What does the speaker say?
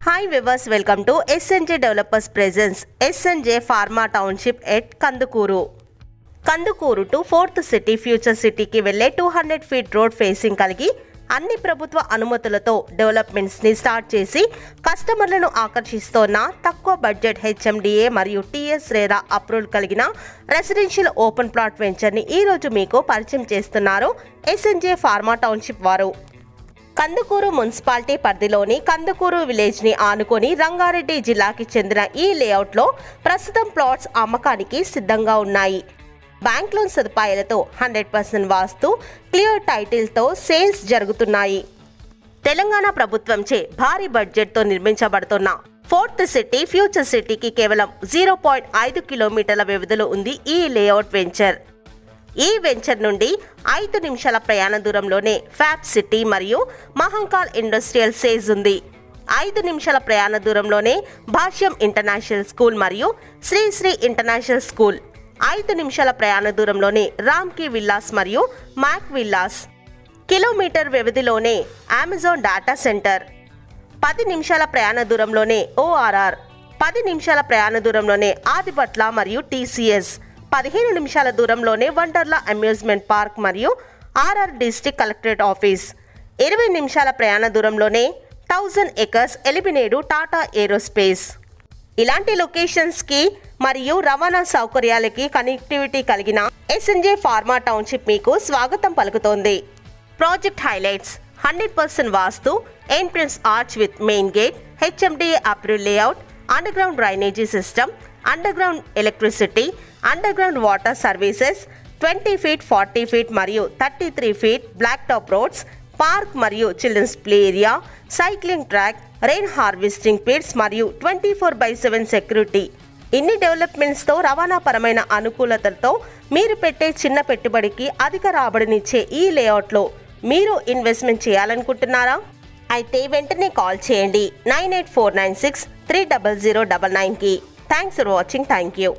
Hi viewers, welcome to SNJ Developers Presents SNJ Pharma Township at Kandukuru. Kandukuru to 4th City Future City కి వెళ్ళే 200 feet road facing కలిగి అన్ని ప్రభుత్వ అనుమతులతో developments ని start చేసి కస్టమర్లను ఆకర్షిస్తోన్న తక్కువ బడ్జెట్ HMDA మరియు TS RERA అప్రూవల్ కలిగిన రెసిడెన్షియల్ ఓపెన్ ప్లాట్ వెంచర్ ని ఈ రోజు మీకు పరిచయం చేస్తున్నారు SNJ Pharma Township వారు. కందుకూరు మున్సిపాలిటీ పరిధిలోని కందుకూరు విలేజ్ ని ఆనుకొని రంగారెడ్డి జిల్లాకి చెందిన ఈ లేఅవుట్ లో ప్రస్తుతం ప్లాట్స్ అమ్మకానికి సిద్ధంగా ఉన్నాయి. బ్యాంక్ లోన్ సదుపాయాలతో 100% వాస్తు క్లియర్ టైటిల్ తో సేల్స్ జరుగుతున్నాయి. తెలంగాణ ప్రభుత్వంచే భారీ బడ్జెట్ తో నిర్మించబడుతున్న 4th సిటీ ఫ్యూచర్ సిటీకి కేవలం 0.5 కిలోమీటర్ల వ్యవధిలో ఉంది ఈ లేఅవుట్ వెంచర్. ఈ వెంచర్ నుండి 5 నిమిషాల ప్రయాణ దూరంలోనే ఫ్యాబ్ సిటీ మరియు మహంకాల్ ఇండస్ట్రియల్ సేజ్ ఉంది. 5 నిమిషాల ప్రయాణ దూరంలోనే భాష్యం ఇంటర్నేషనల్ స్కూల్ మరియు శ్రీ ఇంటర్నేషనల్ స్కూల్. 5 నిమిషాల ప్రయాణ దూరంలోనే రామ్కి విల్లాస్ మరియు మ్యాక్ విల్లాస్. కిలోమీటర్ వ్యవధిలోనే అమెజాన్ డేటా సెంటర్. 10 నిమిషాల ప్రయాణ దూరంలోనే ORR. 10 నిమిషాల ప్రయాణ దూరంలోనే ఆదిపట్ల మరియు TCS. 15 నిమిషాల దూరంలోనే వండర్లా అమ్యూజ్మెంట్ పార్క్ మరియు RR డిస్ట్రిక్ట్ కలెక్టరేట్ ఆఫీస్. 20 నిమిషాల ప్రయాణ దూరంలోనే 1000 acres ఎలిమినేడు టాటా ఏరోస్పేస్. ఇలాంటి లొకేషన్స్కి మరియు రవాణా సౌకర్యాలకి కనెక్టివిటీ కలిగిన SNJ ఫార్మా టౌన్షిప్ మీకు స్వాగతం పలుకుతోంది. Project highlights: 100% vastu, entrance arch with main gate, HMDA approved layout, underground drainage system, underground electricity, underground water services, 20 feet 40 feet మరియు 33 feet black top roads, park మరియు children's play area, cycling track, rain harvesting pits మరియు 24/7 security. ఇన్ని డెవలప్మెంట్స్తో రవాణాపరమైన అనుకూలతలతో మీరు పెట్టే చిన్న పెట్టుబడికి అధిక రాబడినిచ్చే ఈ లేఅవుట్లో మీరు ఇన్వెస్ట్మెంట్ చేయాలనుకుంటున్నారా? అయితే వెంటనే కాల్ చేయండి 98496 30099కి. Thanks for watching. Thank you.